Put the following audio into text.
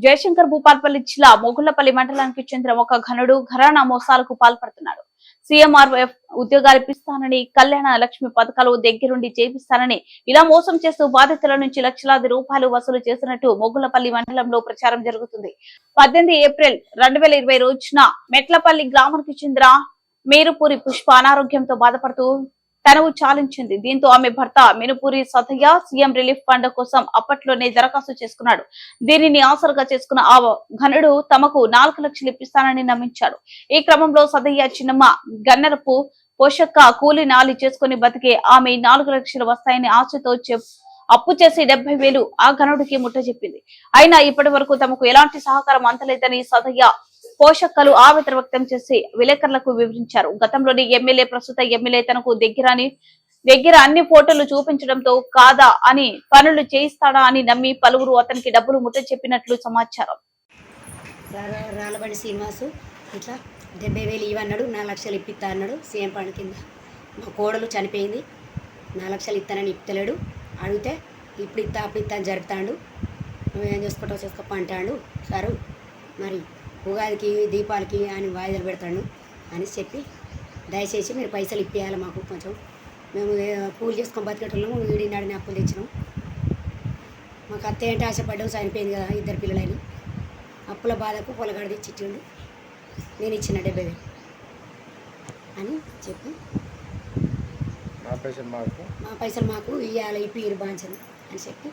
జయశంకర్ భూపాల్పల్లి జిల్లా మొగుళ్లపల్లి మండలానికి చెందిన ఒక ఘనుడు ఘరానా మోసాలకు పాల్పడుతున్నాడు. సీఎంఆర్ఎఫ్ ఉద్యోగాలు ఇప్పిస్తానని, కళ్యాణ లక్ష్మి పథకాలు దగ్గరుండి చేపిస్తానని ఇలా మోసం చేస్తూ బాధితుల నుంచి లక్షలాది రూపాయలు వసూలు చేసినట్టు మొగుళ్లపల్లి మండలంలో ప్రచారం జరుగుతుంది. 18 ఏప్రిల్ 2020 రోజున మెట్లపల్లి గ్రామానికి చెందిన మేరుపూరి పుష్ప అనారోగ్యంతో బాధపడుతూ తనవు చాలించింది. దీంతో ఆమె భర్త మినుపూరి సతయ్య సీఎం రిలీఫ్ ఫండ్ కోసం అప్పట్లోనే దరఖాస్తు చేసుకున్నాడు. దీనిని ఆసరుగా చేసుకున్న ఆ ఘనుడు తమకు 4 లక్షలు ఇప్పిస్తానని నమ్మించాడు. ఈ క్రమంలో సతయ్య చిన్నమ్మ గన్నెరపు పోషక్క కూలి నాలి చేసుకుని బతికే ఆమె 4 లక్షలు వస్తాయని ఆశతో అప్పు చేసి 70,000 ఆ ఘనుడికి ముట్టజెప్పింది. అయినా ఇప్పటి వరకు తమకు ఎలాంటి సహకారం అందలేదని సతయ్య పోషక్కలు ఆవేదన వ్యక్తం చేసి విలేకరులకు వివరించారు. గతంలోని ఎమ్మెల్యే ప్రస్తుత ఎమ్మెల్యే తనకు దగ్గర అన్ని ఫోటోలు చూపించడంతో కాదా అని పనులు చేయిస్తాడా అని నమ్మి పలువురు అతనికి డబ్బులు ముట్టజెప్పినట్లు సమాచారం. రాళ్ళబండి శ్రీనివాసు ఇట్లా 70,000 ఇవ్వన్నాడు, 4 లక్షలు ఇప్పిస్తా అన్నాడు. సీఎం ఫండ్ కింద మా కోడలు చనిపోయింది, 4 లక్షలు ఇస్తానని ఇప్పలేడు. అడిగితే ఇప్పుడు ఇస్తా అప్పుడు ఇస్తా అని జరుపుతాడు. నువ్వేం చేసుకోపో అంటాడు. సారు మరి ఉగాదికి దీపాలకి ఆయన వాయిదాలు పెడతాడు అని చెప్పి దయచేసి మీరు పైసలు ఇప్పియాలి మాకు, కొంచెం మేము పూలు చేసుకొని బతికేటోళ్ళము, వీడినాడిని అప్పులు తెచ్చినాం. మాకు అత్త ఏంటి ఆశపడ్డాం, చనిపోయింది కదా, 2 పిల్లలని అప్పుల బాధకు పొలగాడ తెచ్చిచ్చిండు. నేను ఇచ్చిన 70,000 అని చెప్పి మా పైసలు మాకు ఇవ్వాలి, ఇప్పిరు బాంచను అని చెప్పి